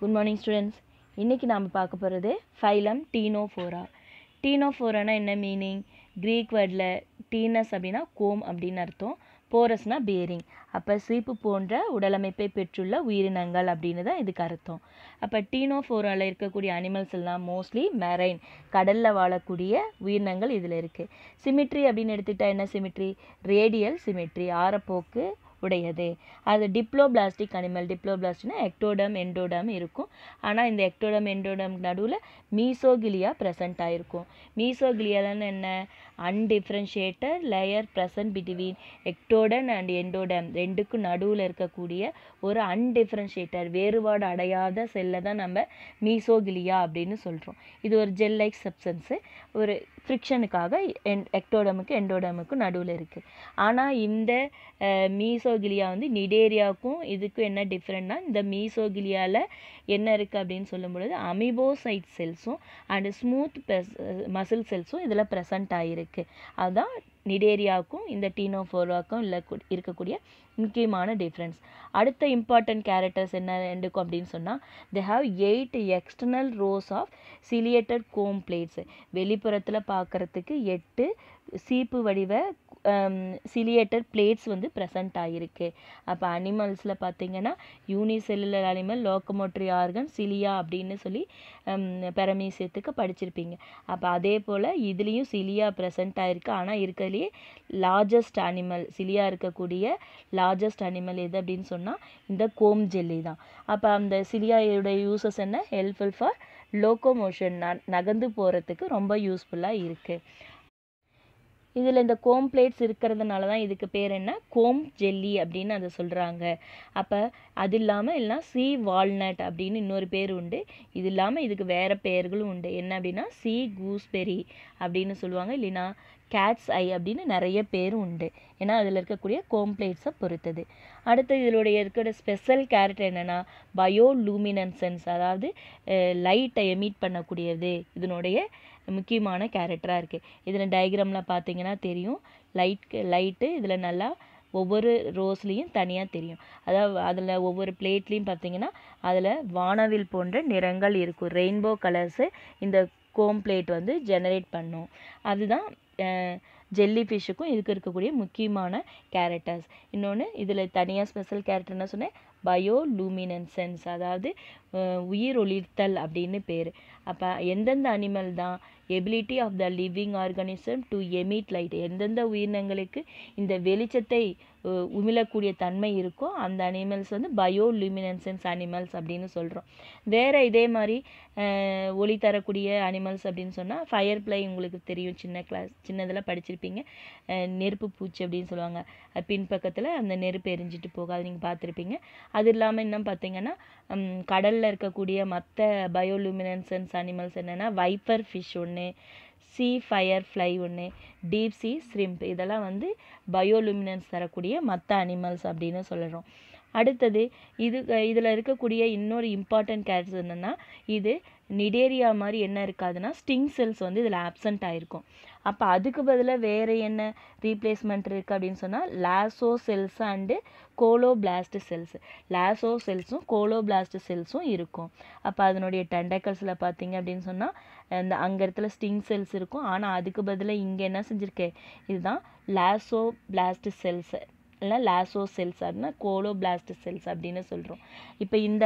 Good morning students. இன்னைக்கு நாம பார்க்க போறது phylum Ctenophora. Ctenophora னா என்ன மீனிங்? கிரீக் வேர்ட்ல டீனஸ் அப்படினா கோம் அப்படினு அர்த்தம். போரஸ்னா பேரிங். அப்ப சீப்பு போன்ற உடலமைப்பை பெற்றுள்ள உயிரினங்கள் அப்படினு தான் இதுக்கு அர்த்தம். அப்ப Ctenophora-ல இருக்கக்கூடிய அனிமல்ஸ் எல்லாம் மோஸ்ட்லி மெரைன், கடல்ல வாழக்கூடிய உயிரினங்கள் இதுல இருக்கு. சிமெட்ரி அப்படினு எடுத்துட்டா என்ன சிமெட்ரி? ரேடியல் சிமெட்ரி, ஆரப்போக்கு உடையது. அது டிப்ளோபிளாஸ்டிக் அனிமல். டிப்ளோபிளாஸ்ட்னா எக்டோடம் எண்டோடம் இருக்கும். ஆனால் இந்த எக்டோடம் எண்டோடம் நடுவில் மீசோகிலியா ப்ரெசண்ட் ஆகிருக்கும். மீசோகிலியாலன்னு என்ன? Undifferentiated layer present between ectoderm and endoderm ரெண்டுக்கும் நடுவில் இருக்கக்கூடிய ஒரு அன்டிஃப்ரென்ஷியேட்டட் வேறுபாடு அடையாத செல்லை தான் நம்ம மீசோகிலியா அப்படின்னு சொல்கிறோம். இது ஒரு ஜெல் லைக் சப்ஸ்டன்ஸு. ஒரு ஃப்ரிக்ஷனுக்காக எக்டோடமுக்கு எண்டோடமுக்கு நடுவில் இருக்குது. ஆனால் இந்த மீசோகிலியா வந்து நிடேரியாவுக்கும் இதுக்கும் என்ன டிஃப்ரெண்ட்னா, இந்த மீசோகிலியாவில் என்ன இருக்குது அப்படின்னு சொல்லும் பொழுது அமிபோசைட் செல்ஸும் அண்டு ஸ்மூத் மசில் செல்ஸும் இதில் ப்ரெசண்ட் ஆகிருக்கு. அதுதான் நிடேரியாவுக்கும் இந்த டீனோஃபோராவுக்கும் இருக்கக்கூடிய முக்கியமான டிஃப்ரென்ஸ். அடுத்த இம்பார்ட்டன்ட் கேரக்டர்ஸ் என்ன ரெண்டுக்கும் அப்படின்னு சொன்னால், they have 8 external rows of ciliated comb plates. வெளிப்புறத்தில் பார்க்குறதுக்கு 8 சீப்பு வடிவ சிலியேட்டட் பிளேட்ஸ் வந்து ப்ரெசண்ட் ஆகிருக்கு. அப்போ அனிமல்ஸில் பார்த்தீங்கன்னா யூனிசெல்லுலர் அனிமல், லோக்கமோட்டரி ஆர்கன், சிலியா அப்படின்னு சொல்லி பெரமீசியத்துக்கு படிச்சிருப்பீங்க. அப்போ அதே போல் இதுலேயும் சிலியா ப்ரெசண்ட் ஆகிருக்கு. ஆனால் இருக்கிறதுலையே லார்ஜஸ்ட் அனிமல், சிலியா இருக்கக்கூடிய லார்ஜஸ்ட் அனிமல் எது அப்படின்னு சொன்னால் இந்த கோம் ஜெல்லி தான். அப்போ அந்த சிலியாயோட யூசஸ் என்ன? ஹெல்ப்ஃபுல் ஃபார் லோக்கோமோஷன், நகர்ந்து போகிறதுக்கு ரொம்ப யூஸ்ஃபுல்லாக இருக்குது. இதில் இந்த கோம் பிளேட்ஸ் இருக்கிறதுனால தான் இதுக்கு பேர் என்ன? கோம் ஜெல்லி அப்படின்னு அதை சொல்கிறாங்க. அப்போ அது இல்லாமல் இல்லைனா சி வால்நட் அப்படின்னு இன்னொரு பேர் உண்டு. இது இல்லாமல் இதுக்கு வேறு பெயர்களும் உண்டு. என்ன அப்படின்னா சி கூஸ்பெரி அப்படின்னு சொல்லுவாங்க, இல்லைனா கேட்ஸ் ஐ அப்படின்னு நிறைய பேரும் உண்டு. ஏன்னா அதில் இருக்கக்கூடிய கோம் பிளேட்ஸை பொறுத்தது. அடுத்து இதனுடைய இருக்கிற ஸ்பெஷல் கேரக்டர் என்னென்னா பயோலூமினன்சன்ஸ், அதாவது லைட்டை எமிட் பண்ணக்கூடியது இதனுடைய முக்கியமான கேரக்டராக இருக்குது. இதில் டயக்ராமில் பார்த்தீங்கன்னா தெரியும், லைட்டு இதில் நல்லா ஒவ்வொரு ரோஸ்லேயும் தனியாக தெரியும். அதாவது அதில் ஒவ்வொரு பிளேட்லேயும் பார்த்தீங்கன்னா அதில் வானவில் போன்ற நிறங்கள் இருக்கும். ரெயின்போ கலர்ஸு இந்த கோம் பிளேட் வந்து ஜெனரேட் பண்ணும். அதுதான் ஜெல்லி ஃபிஷ்ஷுக்கும் இதுக்கு இருக்கக்கூடிய முக்கியமான கேரக்டர்ஸ். இன்னொன்று இதில் தனியாக ஸ்பெஷல் கேரக்டர் என்ன சொன்னேன்? பயோலூமினன்சன்ஸ், அதாவது உயிர் ஒளிர்த்தல் அப்படின்னு பேர். அப்போ எந்தெந்த அனிமல் தான் ability of the living organism to emit light, எந்தெந்த உயிரினங்களுக்கு இந்த வெளிச்சத்தை உமிழக்கூடிய தன்மை இருக்கோ அந்த அனிமல்ஸ் வந்து பயோலூமினன்சன்ஸ் அனிமல்ஸ் அப்படின்னு சொல்கிறோம். வேறு இதே மாதிரி ஒளி தரக்கூடிய அனிமல்ஸ் அப்படின்னு சொன்னால் ஃபயர் ஃப்ளை உங்களுக்கு தெரியும், சின்னதில் படிச்சிருப்பீங்க. நெருப்பு பூச்சி அப்படின்னு சொல்லுவாங்க. பின்பக்கத்தில் அந்த நெருப்பு எரிஞ்சிட்டு போகாது, நீங்கள் பார்த்துருப்பீங்க. அது இல்லாமல் இன்னும் பார்த்தீங்கன்னா கடலில் இருக்கக்கூடிய மற்ற பயோலூமினன்சன்ஸ் அனிமல்ஸ் என்னென்னா வைப்பர் ஃபிஷ் ஒன்று, சி ஃபயர் ஃப்ளை ஒன்று, டீப் சி ஷ்ரிம்ப், இதெல்லாம் வந்து பயோலூமினன்ஸ் தரக்கூடிய மற்ற அனிமல்ஸ் அப்படின்னு சொல்கிறோம். அடுத்தது இதில் இருக்கக்கூடிய இன்னொரு இம்பார்ட்டன்ட் கேரக்டர்ஸ் என்னென்னா, இது நிடேரியா மாதிரி என்ன இருக்காதுன்னா ஸ்டிங் செல்ஸ் வந்து இதில் ஆப்சண்ட் ஆகிருக்கும். அப்போ அதுக்கு பதிலாக வேறு என்ன ரீப்ளேஸ்மெண்ட் இருக்குது அப்படின்னு சொன்னால் lasso cells and colloblast cells. Lasso செல்ஸும் கோலோபிளாஸ்ட் செல்ஸும் இருக்கும். அப்போ அதனுடைய டெண்டக்கல்ஸில் பார்த்தீங்க அப்படின்னு சொன்னால் இந்த அங்கே இடத்துல ஸ்டிங் செல்ஸ் இருக்கும். ஆனால் அதுக்கு பதிலாக இங்கே என்ன செஞ்சுருக்கேன்? இதுதான் லாசோ பிளாஸ்ட் செல்ஸ், இல்லை லாசோ செல்ஸ் அப்படின்னா கோலோபிளாஸ்ட் செல்ஸ் அப்படின்னு சொல்கிறோம். இப்போ இந்த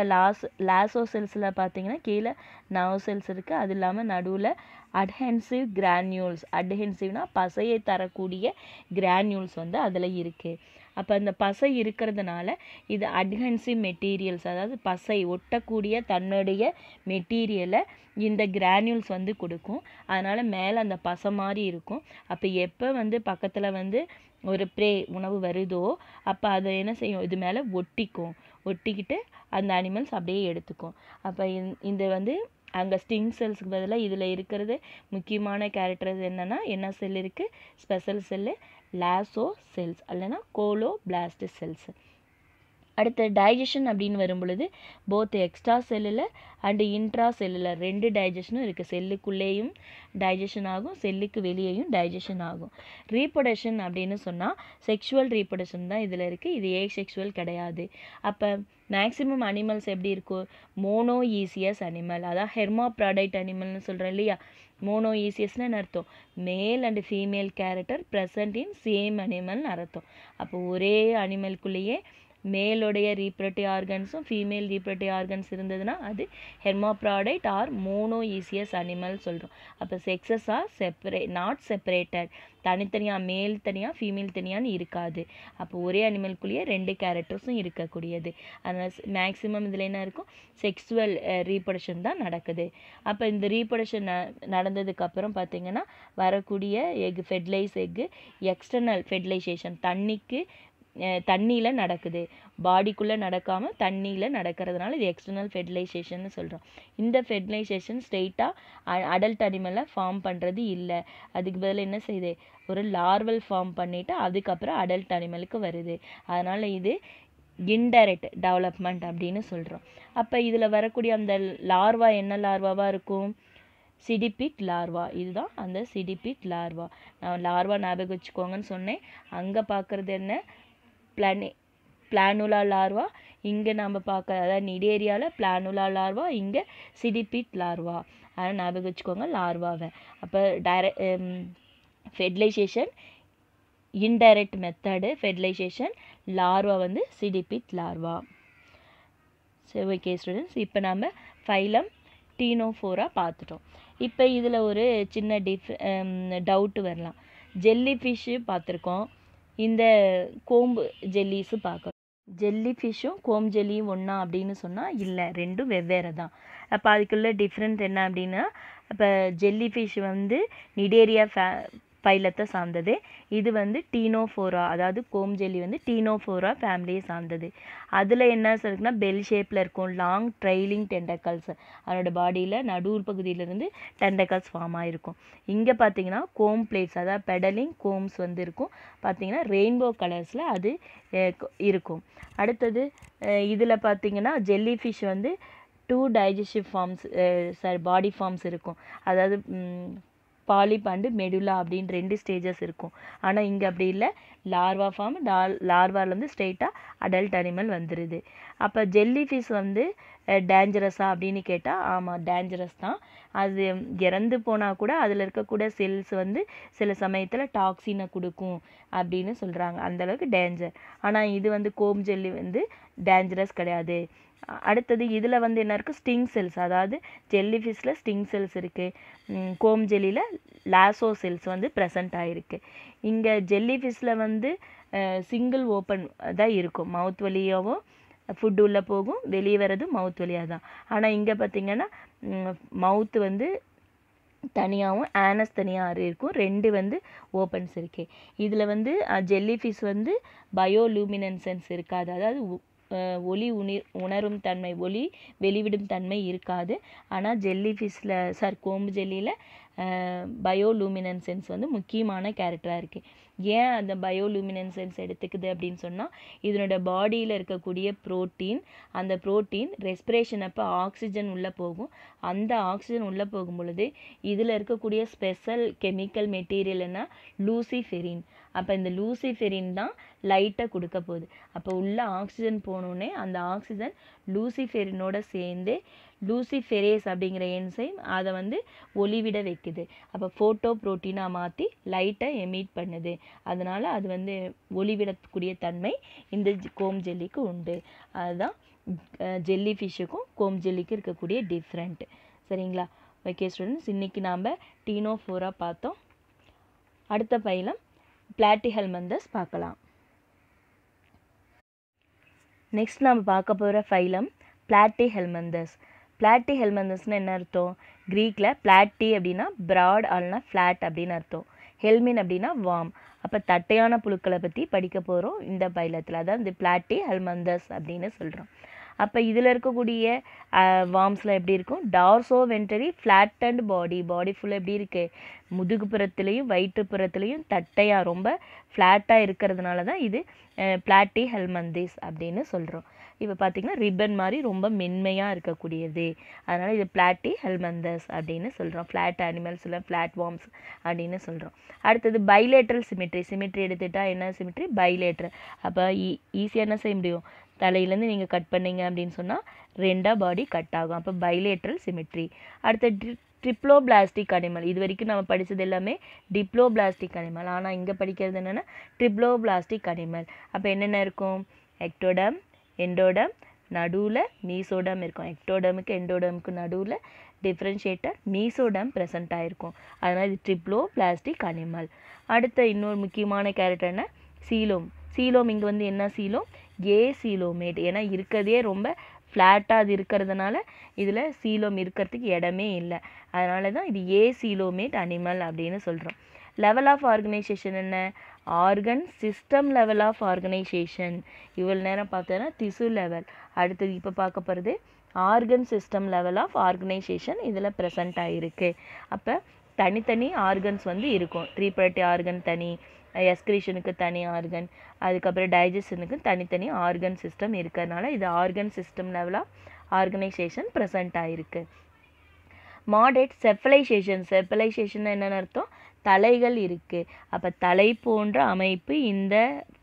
லாசோ செல்ஸில் பார்த்தீங்கன்னா கீழே நர்வ் செல்ஸ் இருக்குது. அது இல்லாமல் நடுவில் அட்ஹென்சிவ் கிரானியூல்ஸ், அட்ஹென்சிவ்னா பசையை தரக்கூடிய கிரானியூல்ஸ் வந்து அதில் இருக்குது. அப்போ அந்த பசை இருக்கிறதுனால இது அட்ஹென்சிவ் மெட்டீரியல்ஸ், அதாவது பசை ஒட்டக்கூடிய தன்னுடைய மெட்டீரியலை இந்த கிரானியூல்ஸ் வந்து கொடுக்கும். அதனால் மேலே அந்த பசை மாதிரி இருக்கும். அப்போ எப்போ வந்து பக்கத்தில் வந்து ஒரு ப்ரே உணவு வருதோ அப்போ அதை என்ன செய்யும்? இது மேலே ஒட்டிக்கிட்டு அந்த அனிமல்ஸ் அப்படியே எடுத்துக்கும். அப்போ இந்த வந்து அங்கே ஸ்டிங் செல்ஸுக்கு பதிலாக இதில் இருக்கிறது முக்கியமான கேரக்டர்ஸ் என்னென்னா என்ன செல் இருக்குது? ஸ்பெஷல் செல்லு லாசோ செல்ஸ் இல்லைன்னா கோலோபிளாஸ்ட் செல்ஸ். அடுத்து டைஜஷன் அப்படின்னு வரும் பொழுது both extra cellular and intra cellular 2 டைஜஷனும் இருக்குது. செல்லுக்குள்ளேயும் டைஜஷன் ஆகும், செல்லுக்கு வெளியேயும் டைஜஷன் ஆகும். ரீப்ரொடக்ஷன் அப்படின்னு சொன்னால் செக்ஷுவல் ரீப்ரொடக்ஷன் தான் இதில் இருக்குது, இது ஏசெக்ஷுவல் கிடையாது. அப்போ மேக்ஸிமம் அனிமல்ஸ் எப்படி இருக்கும், மோனோஈசியஸ் அனிமல், அதான் ஹெர்மாப்ராடைட் அனிமல்னு சொல்கிறோம் இல்லையா. மோனோஈசியஸ்னு அர்த்தம் male and female character present in same அனிமல்னு அர்த்தம். அப்போ ஒரே அனிமல்குள்ளேயே மேலோடைய ரீப்ரொடக்டிவ் ஆர்கன்ஸும் ஃபீமேல் ரீப்ரொடக்டிவ் ஆர்கன்ஸ் இருந்ததுன்னா அது ஹெர்மாப்ராடைட் ஆர் மோனோஈசியஸ் அனிமல் சொல்கிறோம். அப்போ செக்ஸஸ் ஆர் நாட் செப்பரேட்டட், தனித்தனியாக மேல் தனியாக ஃபீமேல் தனியான்னு இருக்காது. அப்போ ஒரே அனிமல்குள்ளேயே 2 கேரக்டர்ஸும் இருக்கக்கூடியது. அதனால் மேக்ஸிமம் இதில் என்ன இருக்கும், செக்ஸுவல் ரீப்ரொடக்ஷன் தான் நடக்குது. அப்போ இந்த ரீப்ரொடக்ஷன் நடந்ததுக்கப்புறம் பார்த்திங்கன்னா வரக்கூடிய egg fertilize egg external fertilization தண்ணியில் நடக்குது, பாடிக்குள்ளே நடக்காமல் தண்ணியில் நடக்கிறதுனால இது எக்ஸ்டர்னல் ஃபெர்டிலைசேஷன் சொல்கிறோம். இந்த ஃபெர்டிலைசேஷன் ஸ்ட்ரெயிட்டாக அடல்ட் அனிமலை ஃபார்ம் பண்ணுறது இல்லை, அதுக்கு பதில் என்ன செய்யுது, ஒரு லார்வல் ஃபார்ம் பண்ணிவிட்டு அதுக்கப்புறம் அடல்ட் அனிமலுக்கு வருது. அதனால் இது இன்டைரக்ட் டெவலப்மெண்ட் அப்படின்னு சொல்கிறோம். அப்போ இதில் வரக்கூடிய அந்த லார்வா என்ன லார்வாவாக இருக்கும், சிடிபிட் லார்வா. இதுதான் அந்த சிடிபிட் லார்வா. நான் லார்வா ஞாபகம் வச்சுக்கோங்கன்னு சொன்னேன். அங்கே பார்க்குறது என்ன, பிளானுலா லார்வா. இங்கே நம்ம பார்க்க, அதாவது நிடேரியாவில் பிளானுலா லார்வா, இங்கே சிடிபிட் லார்வா. அதனால் ஞாபகம் வச்சுக்கோங்க லார்வாவை. அப்போ fertilization indirect method fertilization, larva வந்து சிடிபிட் லார்வா. சரி, ஓகே ஸ்டூடெண்ட்ஸ், இப்போ நம்ம ஃபைலம் டீனோஃபோரா பார்த்துட்டோம். இப்போ இதில் ஒரு சின்ன டவுட்டு வரலாம். ஜெல்லி ஃபிஷ்ஷு பார்த்துருக்கோம், இந்த கோம்பு ஜெல்லிஸு பார்க்குறோம். ஜெல்லி ஃபிஷ்ஷும் கோம் ஜெல்லியும் ஒன்றா அப்படின்னு சொன்னால் இல்லை, ரெண்டும் வெவ்வேறு தான். அப்போ அதுக்குள்ள டிஃப்ரெண்ட் என்ன அப்படின்னா, இப்போ ஜெல்லி ஃபிஷ் வந்து நிடேரியா பைலத்தை சார்ந்தது, இது வந்து டீனோஃபோரா, அதாவது கோம் ஜெல்லி வந்து டீனோஃபோரா ஃபேமிலியை சார்ந்தது. அதில் என்ன இருக்குன்னா பெல் ஷேப்பில் இருக்கும், லாங் ட்ரைலிங் டெண்டக்கல்ஸ், அதனோட பாடியில் நடுவுள் பகுதியிலேருந்து டெண்டக்கல்ஸ் ஃபார்ம் ஆகிருக்கும். இங்கே பார்த்தீங்கன்னா கோம் பிளேட்ஸ், அதாவது பெடலிங் கோம்ஸ் வந்து இருக்கும், பார்த்தீங்கன்னா ரெயின்போ கலர்ஸில் அது இருக்கும். அடுத்தது இதில் பார்த்தீங்கன்னா ஜெல்லி ஃபிஷ் வந்து 2 டைஜஸ்டிவ் ஃபார்ம்ஸ் பாடி ஃபார்ம்ஸ் இருக்கும், அதாவது பாலிப் அண்டு மெடுலா அப்படின்னு 2 ஸ்டேஜஸ் இருக்கும். ஆனால் இங்கே அப்படி இல்லை, லார்வா ஃபார்ம், லார்வாலேருந்து ஸ்ட்ரெயிட்டாக அடல்ட் அனிமல் வந்துடுது. அப்போ ஜெல்லி ஃபிஷ் வந்து டேஞ்சரஸா அப்படின்னு கேட்டால் ஆமாம், டேஞ்சரஸ் தான். அது இறந்து போனால் கூட அதில் இருக்கக்கூடிய செல்ஸ் வந்து சில சமயத்தில் டாக்ஸினை கொடுக்கும் அப்படின்னு சொல்கிறாங்க, அந்தளவுக்கு டேஞ்சர். ஆனால் இது வந்து கோம் ஜெல்லி வந்து டேஞ்சரஸ் கிடையாது. அடுத்தது இதில் வந்து என்ன இருக்குது, ஸ்டிங் செல்ஸ், அதாவது ஜெல்லி ஃபிஷ்ஷில் ஸ்டிங் செல்ஸ் இருக்குது, கோம் ஜெல்லியில் லாசோ செல்ஸ் வந்து ப்ரெசண்ட் ஆகிருக்கு. இங்கே ஜெல்லி ஃபிஷ்ஷில் வந்து சிங்கிள் ஓப்பன் தான் இருக்கும், மவுத் வழியாகவும் ஃபுட் உள்ளே போகும், வெளியே வர்றது மவுத் வழியாக தான். ஆனால் இங்கே பார்த்திங்கன்னா மவுத்து வந்து தனியாகவும் ஆனஸ் தனியாக இருக்கும், 2 வந்து ஓப்பன்ஸ் இருக்குது. இதில் வந்து ஜெல்லி ஃபிஷ் வந்து பயோலூமினன்சன்ஸ் இருக்காது, அதாவது ஒளி உணரும் தன்மை, ஒளி வெளிவிடும் தன்மை இருக்காது. ஆனால் ஜெல்லி ஃபிஷ்ஷில் கோம்பு ஜெல்லியில் பயோலூமினன்சன்ஸ் வந்து முக்கியமான கேரக்டராக இருக்குது. ஏன் அந்த பயோலூமினன்சன்ஸ் எடுத்துக்குது அப்படின்னு சொன்னால், இதனோட பாடியில் இருக்கக்கூடிய ப்ரோட்டீன், அந்த ப்ரோட்டீன் ரெஸ்பிரேஷன் அப்போ ஆக்சிஜன் உள்ளே போகும், அந்த ஆக்சிஜன் உள்ளே போகும் பொழுது இதில் இருக்கக்கூடிய ஸ்பெஷல் கெமிக்கல் மெட்டீரியல்னா லூசிஃபெரின். அப்போ இந்த லூசிஃபெரின் தான் லைட்டை கொடுக்க போகுது. அப்போ உள்ள ஆக்சிஜன் போனோடனே அந்த ஆக்சிஜன் லூசிஃபெரினோட சேர்ந்து லூசிஃபெரேஸ் அப்படிங்கிற என்சைம் அதை வந்து ஒளிவிட வைக்குது. அப்போ ஃபோட்டோ ப்ரோட்டீனாக மாற்றி லைட்டை எமிட் பண்ணுது. அதனால் அது வந்து ஒளிவிடக்கூடிய தன்மை இந்த கோம் ஜெல்லிக்கு உண்டு. அதுதான் ஜெல்லி ஃபிஷ்ஷுக்கும் கோம் ஜெல்லிக்கு இருக்கக்கூடிய டிஃப்ரெண்ட். சரிங்களா? ஓகே ஸ்டூடெண்ட்ஸ், இன்றைக்கி நாம் டீனோஃபோரா பார்த்தோம். அடுத்த பைலம் பிளாட்டிஹெல்மந்தஸ் பார்க்கலாம். நெக்ஸ்ட் நம்ம பார்க்க போகிற ஃபைலம் பிளாட்டிஹெல்மந்தஸ். பிளாட்டிஹெல்மந்தஸ்னு என்ன அர்த்தம்? க்ரீக்கில் பிளாட்டி அப்படின்னா ப்ராட், அல்லனா ஃப்ளாட் அப்படின்னு அர்த்தம். ஹெல்மின் அப்படின்னா வார்ம். அப்போ தட்டையான புழுக்களை பற்றி படிக்க போகிறோம் இந்த பைலத்தில், அதான் இந்த பிளாட்டிஹெல்மந்தஸ் அப்படின்னு சொல்கிறோம். அப்போ இதில் இருக்கக்கூடிய வார்ம்ஸ்லாம் எப்படி இருக்கும்? டார்சோ வென்ட்ரி ஃப்ளாட்டன்ட் பாடி ஃபுல்லாக எப்படி இருக்குது? முதுகுப்புறத்துலேயும் வயிற்றுப்புறத்துலேயும் தட்டையாக ரொம்ப ஃப்ளாட்டாக இருக்கிறதுனால தான் இது பிளாட்டிஹெல்மந்தஸ் அப்படின்னு சொல்கிறோம். இப்போ பார்த்தீங்கன்னா ரிப்பன் மாதிரி ரொம்ப மென்மையாக இருக்கக்கூடியது. அதனால் இது பிளாட்டி ஹெல்மந்தஸ் அப்படின்னு சொல்கிறோம். ஃப்ளாட் அனிமல்ஸ் இல்லை ஃப்ளாட் வார்ம்ஸ் அப்படின்னு சொல்கிறோம். அடுத்தது பைலேட்ரல் சிமெட்ரி. சிமெட்ரி எடுத்துகிட்டா என்ன சிமெட்ரி? பைலேட்ரல். அப்போ ஈஸியாக என்ன செய்ய முடியும்? தலையிலேருந்து நீங்கள் கட் பண்ணீங்க அப்படின்னு சொன்னால் 2 பாடி கட் ஆகும். அப்போ பைலேட்ரல் சிமெட்ரி. அடுத்த ட்ரிப்ளோபிளாஸ்டிக் அனிமல். இது வரைக்கும் நம்ம படித்தது எல்லாமே டிப்ளோபிளாஸ்டிக் அனிமல். ஆனால் இங்கே படிக்கிறது என்னென்னா ட்ரிப்ளோபிளாஸ்டிக் அனிமல். அப்போ என்னென்ன இருக்கும்? எக்டோடம், எண்டோடம், நடுவில் மீசோடம் இருக்கும். எக்டோடமுக்கு எண்டோடமுக்கு நடுவில் டிஃப்ரென்ஷியேட்டர் மீசோடம் ப்ரெசென்ட் ஆகிருக்கும். அதனால் இது ட்ரிப்ளோபிளாஸ்டிக் அனிமல். அடுத்த இன்னொரு முக்கியமான கேரக்டர் என்ன? சீலோம். சீலோம் இங்கே வந்து என்ன சீலோம்? ஏ சீலோமேட். ஏன்னா இருக்கிறதே ரொம்ப ஃப்ளாட்டாக அது இருக்கிறதுனால இதில் சீலோம் இருக்கிறதுக்கு இடமே இல்லை. அதனால தான் இது ஏ சீலோமேட் அனிமல் அப்படின்னு சொல்கிறோம். லெவல் ஆஃப் ஆர்கனைசேஷன் என்ன? Organ system level of organization. இவ்வளோ நேரம் பார்த்தோன்னா திசு லெவல். அடுத்தது இப்போ பார்க்க போகிறது organ system level of organization இதில் ப்ரெசண்ட் ஆகிருக்கு. அப்போ தனித்தனி ஆர்கன்ஸ் வந்து இருக்கும். ரீப்ரடக்டிவ் ஆர்கன் தனி, எஸ்கிரீஷனுக்கு தனி ஆர்கன், அதுக்கப்புறம் டைஜஷனுக்கு தனித்தனி ஆர்கன் சிஸ்டம் இருக்கிறதுனால இது organ system level of organization present ஆகிருக்கு. Moderate cephalization. செஃபலைசேஷன் என்னென்னு அர்த்தம்? தலைகள் இருக்குது. அப்போ தலை போன்ற அமைப்பு இந்த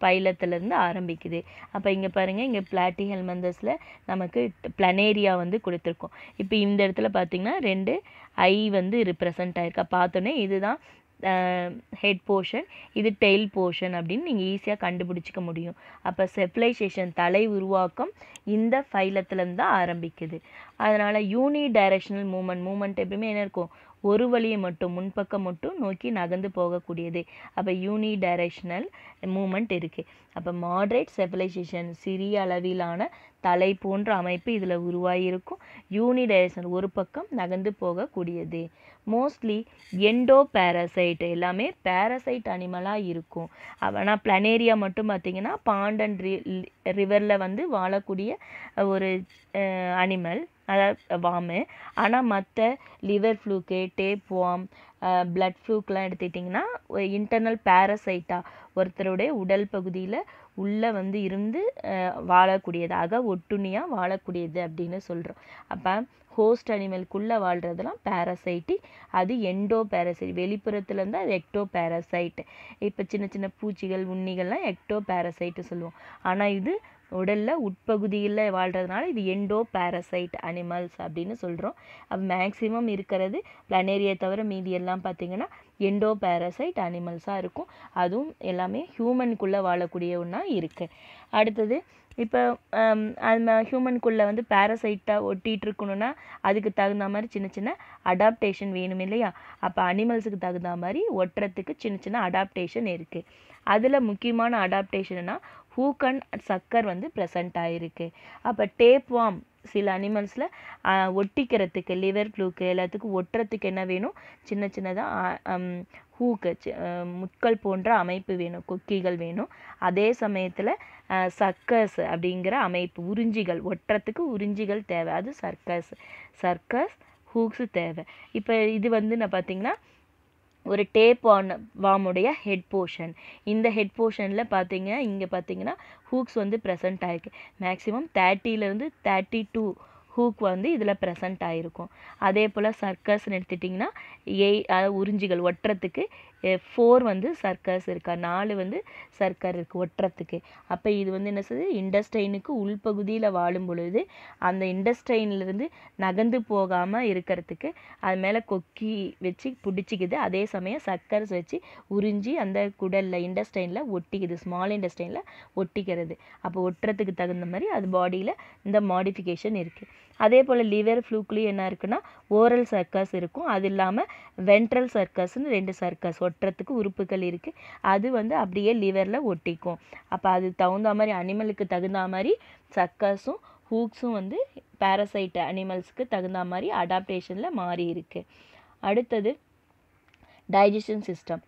பைலத்திலேருந்து ஆரம்பிக்குது. அப்போ இங்கே பாருங்கள், இங்கே பிளாட்டி ஹெல்மந்தஸில் நமக்கு பிளனேரியா வந்து கொடுத்துருக்கோம். இப்போ இந்த இடத்துல பார்த்திங்கன்னா 2 ஐ வந்து ரிப்ரசன்ட் ஆகிருக்கு. பார்த்தோன்னே இதுதான் ஹெட் போர்ஷன், இது டெயில் போர்ஷன் அப்படின்னு நீங்கள் ஈஸியாக கண்டுபிடிச்சிக்க முடியும். அப்போ செஃபலைசேஷன் தலை உருவாக்கம் இந்த ஃபைலத்துலேருந்து தான் ஆரம்பிக்குது. அதனால் யூனி டைரக்ஷனல் மூமெண்ட் எப்பவுமே என்ன இருக்கும்? ஒரு வழியை மட்டும் முன்பக்கம் மட்டும் நோக்கி நகர்ந்து போகக்கூடியது. அப்போ யூனி டைரக்ஷனல் மூமெண்ட் இருக்குது. அப்போ மாடரேட் செஃபலைசேஷன் சிறிய அளவிலான தலை போன்ற அமைப்பு இதில் உருவாகியிருக்கும். யூனி டைரக்ஷனல் ஒரு பக்கம் நகர்ந்து போகக்கூடியது. மோஸ்ட்லி எண்டோ பேரசைட் எல்லாமே பேரசைட் அனிமலாக இருக்கும். ஆனால் பிளனேரியா மட்டும் பார்த்திங்கன்னா பாண்ட் அண்ட் ரிவரில் வந்து வாழக்கூடிய ஒரு அனிமல், அதாவது வார்மு. ஆனால் மற்ற லிவர் ஃப்ளூக்கு, டேப் வார்ம், பிளட் ஃப்ளூக்கெலாம் எடுத்துக்கிட்டிங்கன்னா இன்டர்னல் பேரசைட்டாக ஒருத்தருடைய உடல் பகுதியில் உள்ளே வந்து இருந்து வாழக்கூடியது, ஒட்டுண்ணியாக வாழக்கூடியது அப்படின்னு சொல்கிறோம். அப்போ ஹோஸ்ட் அனிமலுக்குள்ளே வாழ்கிறதுலாம் பேரசைட்டிக், அது எண்டோ பேரசைட். வெளிப்புறத்துலேருந்து அது எக்டோ பேரசைட். இப்போ சின்ன சின்ன பூச்சிகள், உண்ணிகள்லாம் எக்டோ பேரசைட்டு சொல்லுவோம். ஆனால் இது உடலில் உட்பகுதியில் வாழ்கிறதுனால இது எண்டோ பேரசைட் அனிமல்ஸ் அப்படின்னு சொல்கிறோம். அப்போ மேக்ஸிமம் இருக்கிறது பிளனேரியா தவிர மீதி எல்லாம் பார்த்திங்கன்னா எண்டோ பேரசைட் அனிமல்ஸாக இருக்கும். அதுவும் எல்லாமே ஹியூமனுக்குள்ளே வாழக்கூடிய ஒன்றா இருக்குது. அடுத்தது இப்போ ஹியூமனுக்குள்ளே வந்து பேரசைட்டாக ஒட்டிகிட்டு இருக்கணும்னா அதுக்கு தகுந்த மாதிரி சின்ன சின்ன அடாப்டேஷன் வேணும் இல்லையா? அப்போ அனிமல்ஸுக்கு தகுந்த மாதிரி ஒட்டுறதுக்கு சின்ன சின்ன அடாப்டேஷன் இருக்குது. அதில் முக்கியமான அடாப்டேஷன்னா ஹூக் அண்ட் சக்கர் வந்து ப்ரெசண்ட் ஆகிருக்கு. அப்போ டேப் வார்ம் சில அனிமல்ஸில் ஒட்டிக்கிறதுக்கு, லிவர் ஃப்ளூக்கு எல்லாத்துக்கும் ஒட்டுறதுக்கு என்ன வேணும்? சின்ன சின்னதாக ஹூக்கு, முட்கள் போன்ற அமைப்பு வேணும், கொக்கிகள் வேணும். அதே சமயத்தில் சர்க்கஸ் அப்படிங்கிற அமைப்பு, உறிஞ்சிகள் ஒட்டுறதுக்கு உறிஞ்சிகள் தேவை, அது சர்க்கஸ் ஹூக்ஸு தேவை. இப்போ இது வந்து நான் பார்த்திங்கன்னா ஒரு டேப் வார்முடைய ஹெட் போர்ஷன். இந்த ஹெட் போர்ஷனில் பார்த்தீங்க, இங்கே பார்த்தீங்கன்னா ஹூக்ஸ் வந்து ப்ரெசண்ட் ஆகிருக்கு. மேக்ஸிமம் 30லேருந்து 32 ஹூக் வந்து இதில் ப்ரெசண்ட் ஆகிருக்கும். அதே போல் சர்க்கஸ்ன்னு எடுத்துட்டிங்கன்னா உறிஞ்சிகள் ஒட்டுறதுக்கு 4 வந்து சர்க்கஸ் இருக்கா, 4 வந்து சர்க்கர் இருக்குது ஒட்டுறதுக்கு. அப்போ இது வந்து என்ன செய்யுது? இண்டஸ்டைனுக்கு உள்பகுதியில் வாழும் பொழுது அந்த இண்டஸ்டைன்லேருந்து நகர்ந்து போகாமல் இருக்கிறதுக்கு அது மேலே கொக்கி வச்சு பிடிச்சிக்குது. அதே சமயம் சர்க்கர்ஸ் வச்சு உறிஞ்சி அந்த குடலில் இண்டஸ்டைனில் ஒட்டிக்குது, ஸ்மால் இண்டஸ்டைனில் ஒட்டிக்கிறது. அப்போ ஒட்டுறதுக்கு தகுந்த மாதிரி அது பாடியில் இந்த மாடிஃபிகேஷன் இருக்குது. அதே போல் லிவர் ஃப்ளூக்லேயும் என்ன இருக்குன்னா ஓரல் சர்க்கஸ் இருக்கும். அது இல்லாமல் வென்ட்ரல் சர்க்கஸ்ன்னு 2 சர்க்கஸ் ஒட்டுறதுக்கு உறுப்புகள் இருக்குது. அது வந்து அப்படியே லிவரில் ஒட்டிக்கும். அப்போ அது தகுந்த மாதிரி அனிமலுக்கு தகுந்த மாதிரி சர்க்கஸும் ஹூக்ஸும் வந்து பேரசைட் அனிமல்ஸுக்கு தகுந்த மாதிரி அடாப்டேஷனில் மாறி இருக்குது. அடுத்தது டைஜஷன் சிஸ்டம்.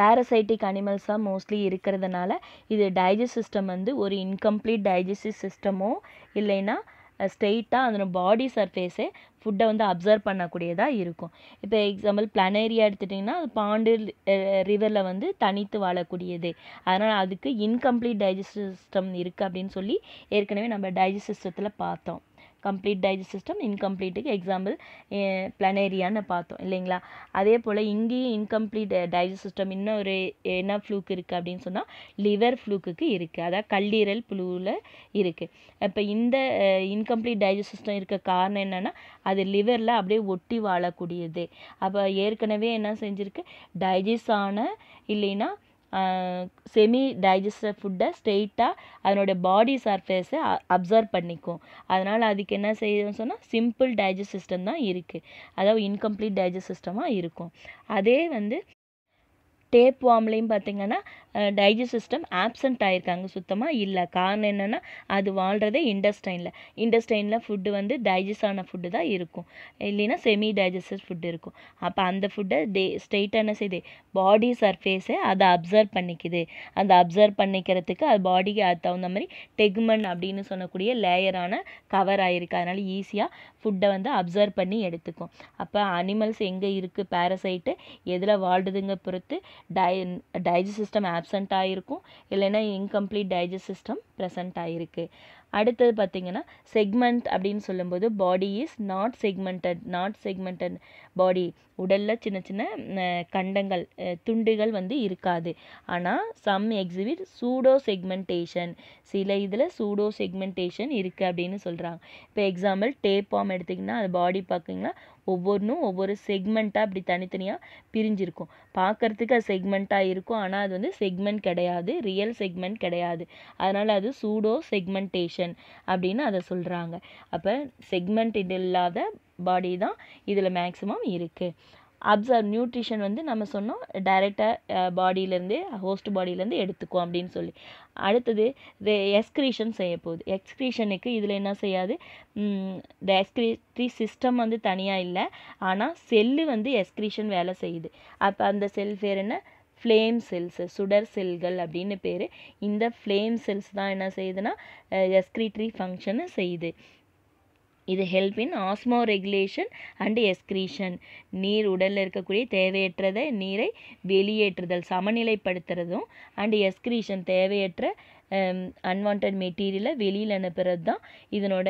பேரசைட்டிக் அனிமல்ஸாக மோஸ்ட்லி இருக்கிறதுனால இது டைஜஸ்ட் சிஸ்டம் வந்து ஒரு இன்கம்ப்ளீட் டைஜஸ்டிவ் சிஸ்டமோ இல்லைன்னா ஸ்ட்ரெயிட்டாக அதோட பாடி சர்ஃபேஸே ஃபுட்டை வந்து அப்சர்வ் பண்ணக்கூடியதாக இருக்கும். இப்போ எக்ஸாம்பிள் பிளானேரியா எடுத்துட்டிங்கன்னா அது பாண்டு ரிவரில் வந்து தனித்து வாழக்கூடியது. அதனால் அதுக்கு இன்கம்ப்ளீட் டைஜஸ்டிவ் சிஸ்டம் இருக்குது அப்படின்னு சொல்லி ஏற்கனவே நம்ம டைஜஸ்ட் சிஸ்டத்தில் பார்த்தோம். கம்ப்ளீட் டைஜஸ்ட் சிஸ்டம், இன்கம்ப்ளீட்டுக்கு எக்ஸாம்பிள் பிளானேரியான்னு பார்த்தோம் இல்லைங்களா. அதே போல் இங்கேயும் இன்கம்ப்ளீட் டைஜஸ்ட் சிஸ்டம் இன்னும் ஒரு என்ன ஃப்ளூக் இருக்குது அப்படின்னு சொன்னால் லிவர் ஃப்ளூக்குக்கு இருக்குது, அதாவது கல்லீரல் புழுவில் இருக்குது. இப்போ இந்த இன்கம்ப்ளீட் டைஜஸ்ட் சிஸ்டம் இருக்க காரணம் என்னென்னா அது லிவரில் அப்படியே ஒட்டி வாழக்கூடியது. அப்போ ஏற்கனவே என்ன செஞ்சுருக்கு, டைஜஸ்ட் ஆன இல்லைன்னா செமி டைஜஸ்டட் ஃபுட்டை ஸ்ட்ரெயிட்டாக அதனோட பாடி சர்ஃபேஸை அப்சர்வ் பண்ணிக்கும். அதனால் அதுக்கு என்ன செய்யணும்னு சொன்னால் சிம்பிள் டைஜஸ்ட் சிஸ்டம் தான் இருக்குது, அதாவது இன்கம்ப்ளீட் டைஜஸ்ட் சிஸ்டமாக இருக்கும். அதே வந்து டேப் வார்ம்லேயும் பார்த்திங்கன்னா டைஜஸ்ட் சிஸ்டம் ஆப்சண்ட் ஆகிருக்காங்க, சுத்தமாக இல்லை. காரணம் என்னென்னா அது வாழ்கிறதே இண்டஸ்டைனில் ஃபுட்டு வந்து டைஜஸ்ட் ஆன ஃபுட்டு தான் இருக்கும், இல்லைன்னா செமி டைஜஸ்டட் ஃபுட்டு இருக்கும். அப்போ அந்த ஃபுட்டை ஸ்ட்ரெயிட்டாக என்ன செய்யுது, பாடி சர்ஃபேஸை அதை அப்சர்வ் பண்ணிக்குது. அந்த அப்சர்வ் பண்ணிக்கிறதுக்கு அது பாடிக்கு அது தகுந்த மாதிரி டெகுமெண்ட் அப்படின்னு சொல்லக்கூடிய லேயரான கவர் ஆகிருக்கு. அதனால் ஈஸியாக ஃபுட்டை வந்து அப்சர்வ் பண்ணி எடுத்துக்கும். அப்போ அனிமல்ஸ் எங்கே இருக்குது, பேரசைட்டு எதில் வாழ்றதுங்க பொறுத்து டைஜஸ்ட் சிஸ்டம் ஆப்சண்ட் ஆகிருக்கும், இல்லைன்னா இன்கம்ப்ளீட் டைஜஸ்ட் சிஸ்டம் ப்ரெசண்ட் ஆகிருக்கு. அடுத்தது பார்த்திங்கன்னா செக்மெண்ட் அப்படின்னு சொல்லும்போது பாடி இஸ் நாட் செக்மெண்டட் பாடி. உடலில் சின்ன சின்ன கண்டங்கள் துண்டுகள் வந்து இருக்காது. ஆனால் சம் எக்ஸிபிட் சூடோ செக்மெண்டேஷன், சில இதில் சூடோ செக்மெண்டேஷன் இருக்குது அப்படின்னு சொல்கிறாங்க. இப்போ எக்ஸாம்பிள் டேப் வார்ம் எடுத்திங்கன்னா அது பாடி பார்த்திங்கன்னா ஒவ்வொன்றும் ஒவ்வொரு செக்மெண்ட்டாக அப்படி தனித்தனியாக பிரிஞ்சிருக்கும். பார்க்குறதுக்கு அது செக்மெண்ட்டாக இருக்கும், ஆனால் அது வந்து செக்மெண்ட் கிடையாது, ரியல் செக்மெண்ட் கிடையாது. அதனால் அது சூடோ செக்மெண்டேஷன் அப்படின்னு அதை சொல்கிறாங்க. அப்போ செக்மெண்ட் இது இல்லாத பாடி தான் இதில் மேக்ஸிமம் இருக்குது. அப்சர்வ் நியூட்ரிஷன் வந்து நம்ம சொன்னோம் டைரெக்டாக பாடியிலேருந்து ஹோஸ்ட் பாடியிலேருந்து எடுத்துக்கும் அப்படின்னு சொல்லி. அடுத்தது எக்ஸ்க்ரீஷன் செய்ய போகுது. எக்ஸ்க்ரீஷனுக்கு இதில் என்ன செய்யாது, இந்த எக்ஸ்க்ரீட்டரி சிஸ்டம் வந்து தனியாக இல்லை, ஆனால் செல்லு வந்து எக்ஸ்க்ரீஷன் வேலை செய்யுது. அப்போ அந்த செல் பேர் என்ன, ஃப்ளேம் செல்ஸ், சுடர் செல்கள் அப்படின்னு பேர். இந்த ஃப்ளேம் செல்ஸ் தான் என்ன செய்யுதுன்னா எக்ஸ்க்ரீட்டரி ஃபங்க்ஷனை செய்யுது. இது help in ஆஸ்மோ regulation and excretion. நீர் உடலில் இருக்கக்கூடிய தேவையற்றதை நீரை வெளியேற்றுதல், சமநிலைப்படுத்துறதும், அண்ட் எக்ஸ்க்ரீஷன் தேவையற்ற அன்வான்ட் மெட்டீரியலை வெளியில் அனுப்புறது தான் இதனோட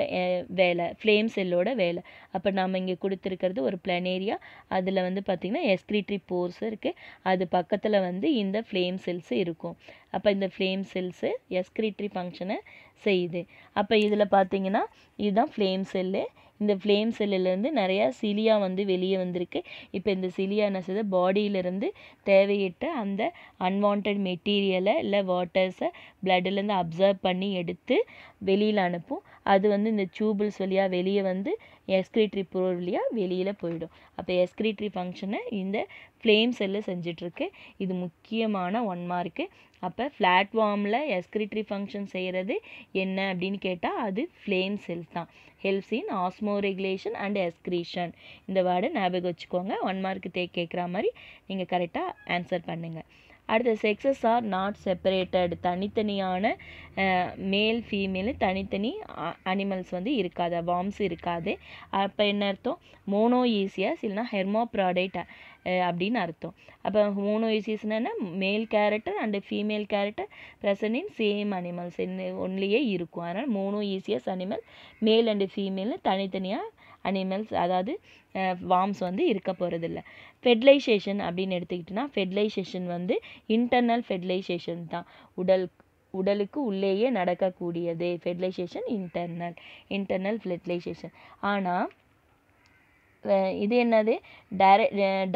வேலை, ஃப்ளேம் செல்லோட வேலை. அப்போ நாம் இங்கே கொடுத்துருக்கிறது ஒரு பிளானேரியா, அதில் வந்து பார்த்திங்கன்னா எக்ஸ்க்ரீட்டரி போர்ஸ் இருக்குது, அது பக்கத்தில் வந்து இந்த ஃப்ளேம் செல்ஸ் இருக்கும். அப்போ இந்த ஃப்ளேம் செல்ஸு எக்ஸ்க்ரீட்டரி ஃபங்க்ஷனை செய்யுது. அப்போ இதில் பார்த்திங்கன்னா இதுதான் ஃப்ளேம் செல்லு. இந்த ஃப்ளேம் செல்லுலேருந்து நிறையா சிலியா வந்து வெளியே வந்திருக்கு. இப்போ இந்த சிலியா என்ன செய்யுது, பாடியிலேருந்து தேவையற்ற அந்த அன்வான்ட் மெட்டீரியலை இல்லை வாட்டர்ஸை பிளட்லேருந்து அப்சர்வ் பண்ணி எடுத்து வெளியில் அனுப்பும். அது வந்து இந்த டியூபிள்ஸ் வழியாக வெளியே வந்து எக்ஸ்க்ரீட்டரி போர் வழியாக வெளியில் போயிடும். அப்போ எக்ஸ்க்ரீட்டரி ஃபங்க்ஷனை இந்த ஃப்ளேம் செல்லு செஞ்சிட்ருக்கு. இது முக்கியமான 1 மார்க்கு. அப்போ ஃப்ளாட் வார்மில் எக்ஸ்க்ரீட்டரி ஃபங்க்ஷன் செய்கிறது என்ன அப்படின்னு கேட்டால் அது ஃப்ளேம் செல்ஸ் தான். Helps in ஆஸ்மோ regulation and excretion. இந்த வேர்டை ஞாபகம் வச்சுக்கோங்க. 1 மார்க்கு கேட்குற மாதிரி நீங்கள் கரெக்டாக ஆன்சர் பண்ணுங்கள். அடுத்த செக்ஸஸ் ஆர் நாட் செப்பரேட்டட், தனித்தனியான மேல் ஃபீமேலு தனித்தனி அனிமல்ஸ் வந்து இருக்காது, வார்ம்ஸ் இருக்காது. அப்போ என்ன அர்த்தம், மோனோஈசியஸ் இல்லைனா ஹெர்மோப்ராடைட் அப்படின்னு அர்த்தம். அப்போ மோனோஈசியஸ்னா male character and female character present in same animals ஒன்லியே இருக்கும். அதனால் மோனோஈசியஸ் அனிமல், மேல் அண்டு ஃபீமேல்னு தனித்தனியாக அனிமல்ஸ் அதாவது வார்ம்ஸ் வந்து இருக்க போகிறதில்ல. ஃபெர்டிலைசேஷன் அப்படின்னு எடுத்துக்கிட்டோன்னா ஃபெர்டிலைசேஷன் வந்து இன்டர்னல் ஃபெர்டிலைசேஷன் தான், உடலுக்கு உள்ளேயே நடக்கக்கூடியது. Fertilisation internal fertilisation. ஆனால் இது என்னது,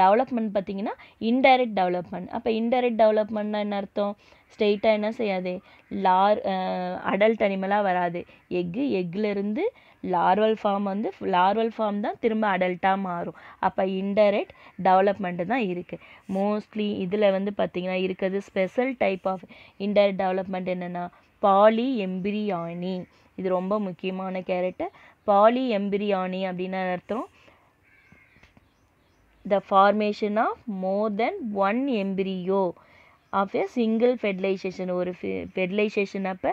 டெவலப்மெண்ட் பார்த்திங்கன்னா இன்டைரக்ட் டெவலப்மெண்ட். அப்போ இன்டைரக்ட் டெவலப்மெண்ட்னா என்ன அர்த்தம், ஸ்ட்ரெயிட்டாக என்ன செய்யாது, அடல்ட் அனிமலாக வராது. எக்லேருந்து லார்வல் ஃபார்ம் தான் திரும்ப அடல்ட்டாக மாறும். அப்போ இன்டைரக்ட் டெவலப்மெண்ட்டு தான் இருக்குது. மோஸ்ட்லி இதில் வந்து பார்த்திங்கன்னா இருக்கிறது special type of indirect development என்னென்னா பாலி எம்பிரியானி. இது ரொம்ப முக்கியமான கேரக்டர். பாலி எம்பிரியானி அப்படின்னு அர்த்தம் the formation of more than one embryo of a single fertilization. ஒரு fertilization அப்போ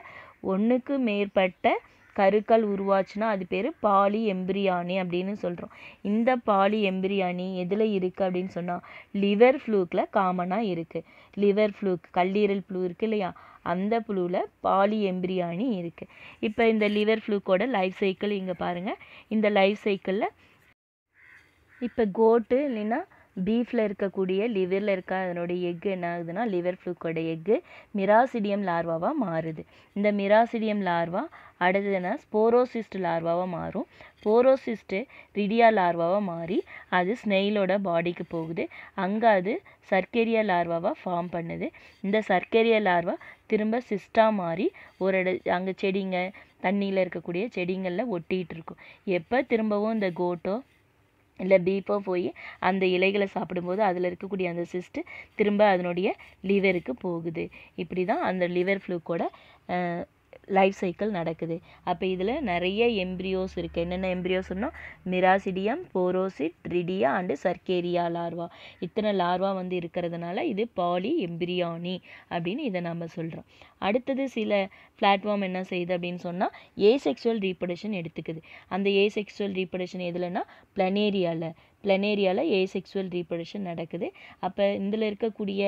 ஒன்றுக்கு மேற்பட்ட கருக்கள் உருவாச்சுன்னா அது பேர் பாலி எம்பிரியானி அப்படின்னு சொல்கிறோம். இந்த பாலி எம்பிரியானி எதில் இருக்குது அப்படின்னு சொன்னால் லிவர் ஃப்ளூக்கில் காமனாக இருக்குது. லிவர் ஃப்ளூக் கல்லீரல் புழு இருக்குது இல்லையா, அந்த புழுவில் பாலி எம்பிரியானி இருக்குது. இப்போ இந்த லிவர் ஃப்ளூக்கோட லைஃப் சைக்கிள் இங்கே பாருங்கள். இந்த லைஃப் சைக்கிளில் இப்போ கோட்டு இல்லைன்னா பீஃபில் இருக்கக்கூடிய லிவரில் இருக்க அதனுடைய எக்கு என்ன ஆகுதுன்னா லிவர் ஃப்ளூக்கோட எக்கு மிராசிடியம் லார்வாவாக மாறுது. இந்த மிராசிடியம் லார்வா அடுத்ததுன்னா ஸ்போரோசிஸ்ட் லார்வாவாக மாறும். ஸ்போரோசிஸ்ட்டு ரிடியா லார்வாவாக மாறி அது ஸ்னெயிலோட பாடிக்கு போகுது. அங்கே அது சர்க்கேரியா லார்வாவாக ஃபார்ம் பண்ணுது. இந்த சர்க்கேரியா லார்வா திரும்ப சிஸ்டாக மாறி அங்கே செடிங்க தண்ணியில் இருக்கக்கூடிய செடிங்களில் ஒட்டிகிட்டு இருக்கும். எப்போ திரும்பவும் இந்த கோட்டோ இல்லை பீஃபோ போய் அந்த இலைகளை சாப்பிடும்போது அதில் இருக்கக்கூடிய அந்த சிஸ்ட்டு திரும்ப அதனுடைய லிவருக்கு போகுது. இப்படி தான் அந்த லிவர் ஃப்ளூக்கோட லைஃப் சைக்கிள் நடக்குது. அப்போ இதில் நிறைய எம்ப்ரியோஸ் இருக்குது. என்னென்ன எம்ப்ரியோஸ்னால் மிராசிடியம், போரோசிட், ரிடியா அண்டு சர்க்கேரியா லார்வா. இத்தனை லார்வா வந்து இருக்கிறதுனால இது பாலி எம்பிரியானி அப்படின்னு இதை நம்ம சொல்கிறோம். அடுத்தது சில பிளாட்ஃபார்ம் என்ன செய்யுது அப்படின்னு சொன்னால் ஏசெக்சுவல் ரீப்ரொடக்ஷன் எடுத்துக்குது. அந்த ஏசெக்சுவல் ரீப்ரொடக்ஷன் எதுலன்னா பிளனேரியாவில் ஏசெக்சுவல் ரீப்ரொடக்ஷன் நடக்குது. அப்போ இதில் இருக்கக்கூடிய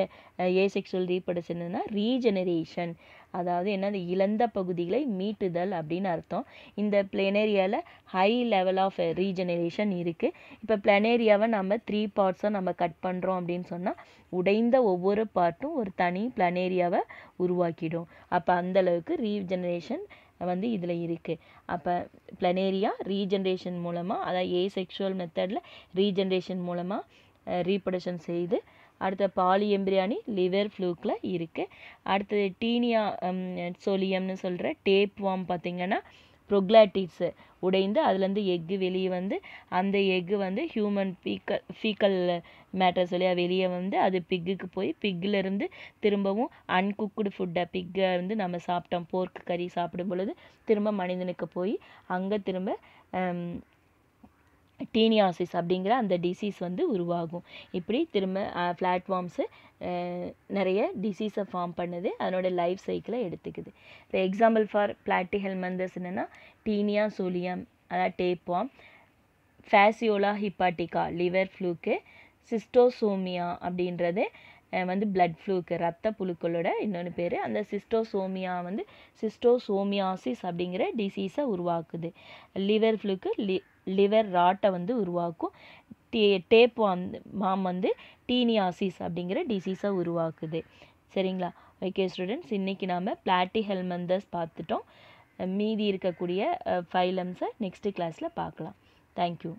ஏசெக்சுவல் ரீப்ரொடக்ஷன்னா ரீஜெனரேஷன், அதாவது என்னது இழந்த பகுதிகளை மீட்டுதல் அப்படின்னு அர்த்தம். இந்த பிளனேரியாவில் ஹை லெவல் ஆஃப் ரீஜெனரேஷன் இருக்குது. இப்போ பிளனேரியாவை நம்ம 3 பார்ட்ஸாக நம்ம கட் பண்ணுறோம் அப்படின்னு சொன்னால் உடைந்த ஒவ்வொரு பார்ட்டும் ஒரு தனி பிளனேரியாவை உருவாக்கிடும். அப்போ அந்தளவுக்கு ரீஜெனரேஷன் வந்து இதில் இருக்குது. அப்போ பிளனேரியா ரீஜெனரேஷன் மூலமாக, அதாவது ஏசெக்சுவல் மெத்தடில் ரீஜெனரேஷன் மூலமாக ரீப்ரொடக்ஷன் செய்து. அடுத்த பாலி எம்பிரியானி லிவர் ஃப்ளூக்கில் இருக்குது. அடுத்தது டீனியா சோலியம்னு சொல்கிற டேப் வார்ம் பார்த்திங்கன்னா ப்ரொக்லாட்டிட்ஸு உடைந்து அதுலேருந்து எக்கு வெளியே வந்து அந்த எக்கு வந்து ஹியூமன் ஃபீக்கல் மேட்டர்ஸ் வழியாக வெளியே வந்து அது பிக்குக்கு போய் பிக்கிலேருந்து திரும்பவும் அன்குக்குடு ஃபுட்டை பிக்கை வந்து நம்ம சாப்பிட்டோம் போர்க்கு கறி சாப்பிடும் பொழுது திரும்ப மனிதனுக்கு போய் அங்கே திரும்ப டீனியாசிஸ் அப்படிங்கிற அந்த டிசீஸ் வந்து உருவாகும். இப்படி திரும்ப பிளாட்ஃபார்ம்ஸு நிறைய டிசீஸை ஃபார்ம் பண்ணுது, அதனோட லைஃப் சைக்கிளை எடுத்துக்குது. இப்போ எக்ஸாம்பிள் ஃபார் பிளாட்டிஹெல்மந்தஸ் என்னென்னா டீனியா சோலியம் அதாவது டேப்வார்ம், ஃபேசியோலா ஹிப்பாட்டிகா லிவர் ஃப்ளூக்கு, சிஸ்டோசோமியா அப்படின்றது வந்து பிளட் ஃப்ளூக்கு ரத்த புழுக்களோட இன்னொன்று பேர். அந்த சிஸ்டோசோமியா வந்து சிஸ்டோசோமியாசிஸ் அப்படிங்கிற டிசீஸை உருவாக்குது. லிவர் ஃப்ளூக்கு லிவர் ராட்டை வந்து உருவாக்கும். டேப் வார்ம் வந்து டீனியாசிஸ் அப்படிங்கிற டிசீஸை உருவாக்குது. சரிங்களா? ஓகே ஸ்டூடெண்ட்ஸ், இன்றைக்கி நாம் பிளாட்டிஹெல்மந்தஸ் பார்த்துட்டோம். மீதி இருக்கக்கூடிய ஃபைலம்ஸை நெக்ஸ்ட்டு கிளாஸில் பார்க்கலாம். தேங்க்யூ.